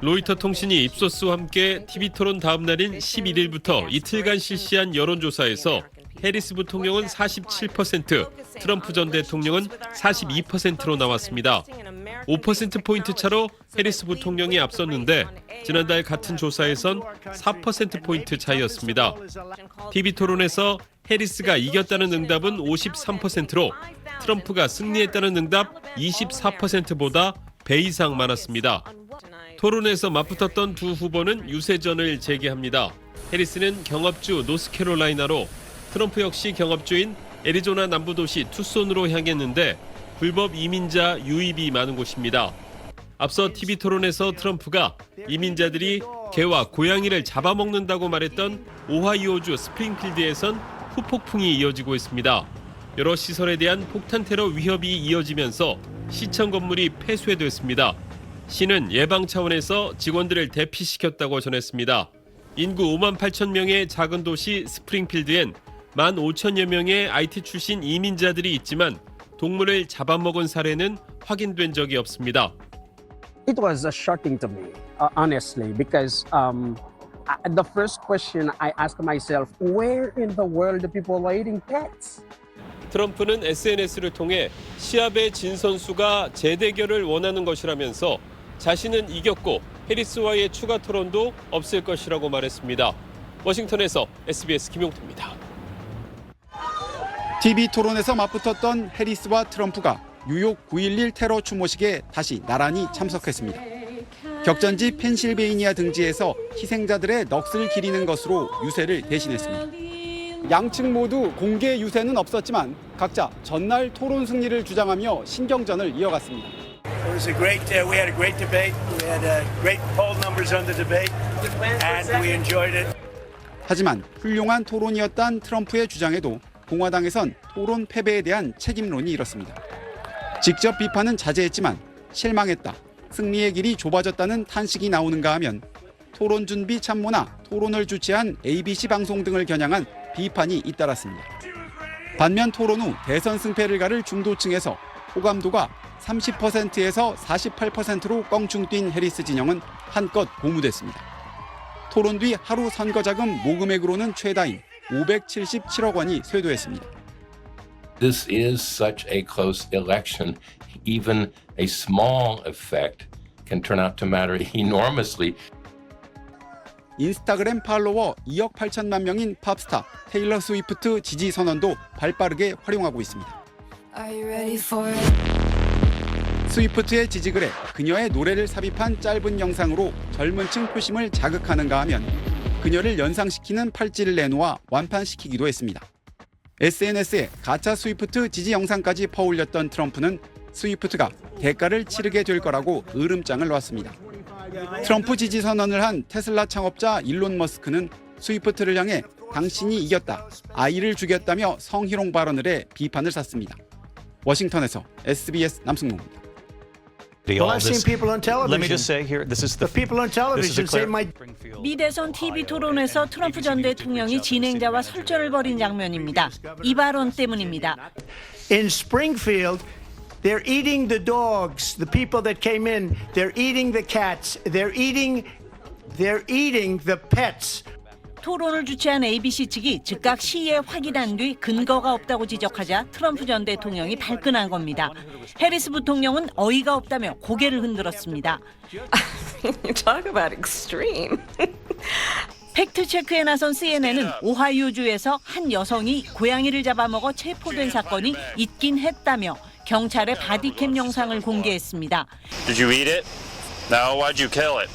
로이터 통신이 입소스와 함께 TV 토론 다음 날인 11일부터 이틀간 실시한 여론조사에서 해리스 부통령은 47%, 트럼프 전 대통령은 42%로 나왔습니다. 5%포인트 차로 해리스 부통령이 앞섰는데 지난달 같은 조사에선 4%포인트 차이였습니다. TV토론에서 해리스가 이겼다는 응답은 53%로 트럼프가 승리했다는 응답 24%보다 배 이상 많았습니다. 토론에서 맞붙었던 두 후보는 유세전을 재개합니다. 해리스는 경합주 노스캐롤라이나로, 트럼프 역시 경합주인 애리조나 남부도시 투손으로 향했는데 불법 이민자 유입이 많은 곳입니다. 앞서 TV토론에서 트럼프가 이민자들이 개와 고양이를 잡아먹는다고 말했던 오하이오주 스프링필드에선 후폭풍이 이어지고 있습니다. 여러 시설에 대한 폭탄 테러 위협이 이어지면서 시청 건물이 폐쇄됐습니다. 시는 예방 차원에서 직원들을 대피시켰다고 전했습니다. 인구 5만 8천 명의 작은 도시 스프링필드엔 1만 5천여 명의 IT 출신 이민자들이 있지만 동물을 잡아먹은 사례는 확인된 적이 없습니다. It was shocking to me, honestly, because the first question I asked myself, where in the world do people are eating pets? 트럼프는 SNS를 통해 시합에 진 선수가 재대결을 원하는 것이라면서 자신은 이겼고 해리스와의 추가 토론도 없을 것이라고 말했습니다. 워싱턴에서 SBS 김용태입니다. TV 토론에서 맞붙었던 해리스와 트럼프가 뉴욕 9.11 테러 추모식에 다시 나란히 참석했습니다. 격전지 펜실베이니아 등지에서 희생자들의 넋을 기리는 것으로 유세를 대신했습니다. 양측 모두 공개 유세는 없었지만 각자 전날 토론 승리를 주장하며 신경전을 이어갔습니다. It was we had a great debate. We had great poll numbers on the debate, and we enjoyed it. 하지만 훌륭한 토론이었다는 트럼프의 주장에도 공화당에선 토론 패배에 대한 책임론이 일었습니다. 직접 비판은 자제했지만 실망했다, 승리의 길이 좁아졌다는 탄식이 나오는가 하면 토론 준비 참모나 토론을 주최한 ABC 방송 등을 겨냥한 비판이 잇따랐습니다. 반면 토론 후 대선 승패를 가를 중도층에서 호감도가 30%에서 48%로 껑충 뛴 해리스 진영은 한껏 고무됐습니다. 토론 뒤 하루 선거자금 모금액으로는 최다인 577억 원이 쇄도했습니다. This is such a close election. Even a small effect can turn out to matter enormously. 인스타그램 팔로워 2억 8천만 명인 팝스타 테일러 스위프트 지지 선언도 발빠르게 활용하고 있습니다. Are you ready for it? 스위프트의 지지글에 그녀의 노래를 삽입한 짧은 영상으로 젊은 층 표심을 자극하는가 하면 그녀를 연상시키는 팔찌를 내놓아 완판시키기도 했습니다. SNS에 가짜 스위프트 지지 영상까지 퍼올렸던 트럼프는 스위프트가 대가를 치르게 될 거라고 으름장을 놨습니다. 트럼프 지지 선언을 한 테슬라 창업자 일론 머스크는 스위프트를 향해 당신이 이겼다, 아이를 죽였다며 성희롱 발언을 해 비판을 샀습니다. 워싱턴에서 SBS 남승모입니다. Well, I've seen people on television. Let me just say here, this is The people on television say my. 미 대선 TV 토론에서 트럼프 전 대통령이 진행자와 설전을 벌인 장면입니다. 이 발언 때문입니다. In Springfield, they're eating the dogs. The people that came in, they're eating the cats. They're eating the pets. 토론을 주최한 ABC 측이 즉각 시에 확인한 뒤 근거가 없다고 지적하자 트럼프 전 대통령이 발끈한 겁니다. 해리스 부통령은 어이가 없다며 고개를 흔들었습니다. Talk about extreme. 팩트체크에 나선 CNN은 오하이오주에서 한 여성이 고양이를 잡아먹어 체포된 사건이 있긴 했다며 경찰의 바디캠 영상을 공개했습니다. Did you eat it? No, why'd you kill it?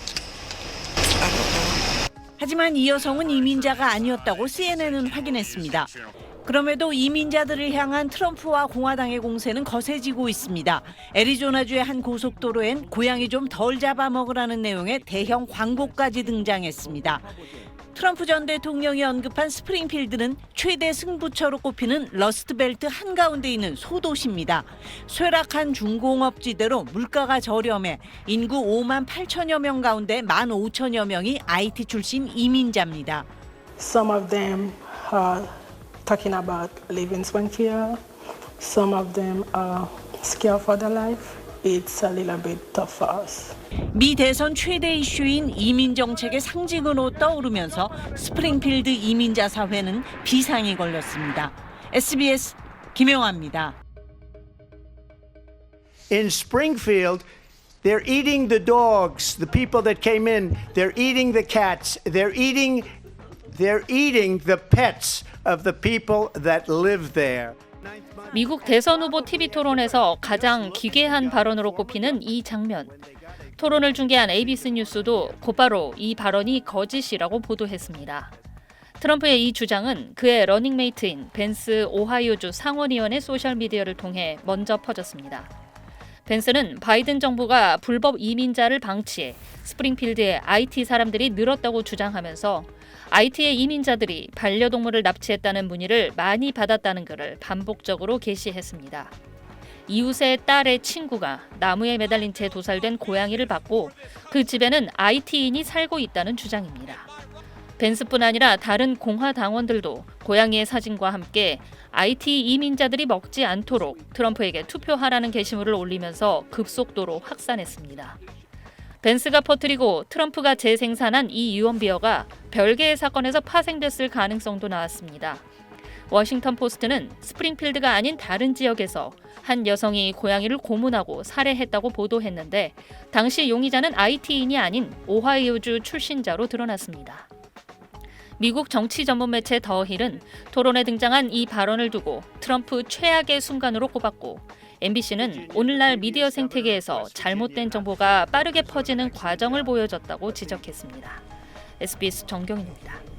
하지만 이 여성은 이민자가 아니었다고 CNN은 확인했습니다. 그럼에도 이민자들을 향한 트럼프와 공화당의 공세는 거세지고 있습니다. 애리조나주의 한 고속도로엔 고양이 좀 덜 잡아먹으라는 내용의 대형 광고까지 등장했습니다. 트럼프 전 대통령이 언급한 스프링필드는 최대 승부처로 꼽히는 러스트벨트 한가운데 있는 소도시입니다. 쇠락한 중공업지대로 물가가 저렴해 인구 5만 8천여 명 가운데 1만 5천여 명이 IT 출신 이민자입니다. Some of them are talking about leaving Springfield. Some of them are scared for their life. it's a little bit tough for us. 미 대선 최대 이슈인 이민 정책의 상징으로 떠오르면서 스프링필드 이민자 사회는 비상이 걸렸습니다. SBS 김영아입니다. In Springfield, they're eating the dogs, the people that came in. They're eating the cats. They're eating the pets of the people that live there. 미국 대선 후보 TV 토론에서 가장 기괴한 발언으로 꼽히는 이 장면. 토론을 중계한 ABC 뉴스도 곧바로 이 발언이 거짓이라고 보도했습니다. 트럼프의 이 주장은 그의 러닝메이트인 벤스 오하이오주 상원의원의 소셜미디어를 통해 먼저 퍼졌습니다. 벤스는 바이든 정부가 불법 이민자를 방치해 스프링필드에 IT 사람들이 늘었다고 주장하면서 IT의 이민자들이 반려동물을 납치했다는 문의를 많이 받았다는 글을 반복적으로 게시했습니다. 이웃의 딸의 친구가 나무에 매달린 채 도살된 고양이를 봤고 그 집에는 IT인이 살고 있다는 주장입니다. 벤스뿐 아니라 다른 공화당원들도 고양이의 사진과 함께 IT 이민자들이 먹지 않도록 트럼프에게 투표하라는 게시물을 올리면서 급속도로 확산했습니다. 벤스가 퍼뜨리고 트럼프가 재생산한 이 유언비어가 별개의 사건에서 파생됐을 가능성도 나왔습니다. 워싱턴 포스트는 스프링필드가 아닌 다른 지역에서 한 여성이 고양이를 고문하고 살해했다고 보도했는데 당시 용의자는 IT인이 아닌 오하이오주 출신자로 드러났습니다. 미국 정치 전문 매체 더 힐은 토론에 등장한 이 발언을 두고 트럼프 최악의 순간으로 꼽았고 MBC는 오늘날 미디어 생태계에서 잘못된 정보가 빠르게 퍼지는 과정을 보여줬다고 지적했습니다. SBS 정경인입니다.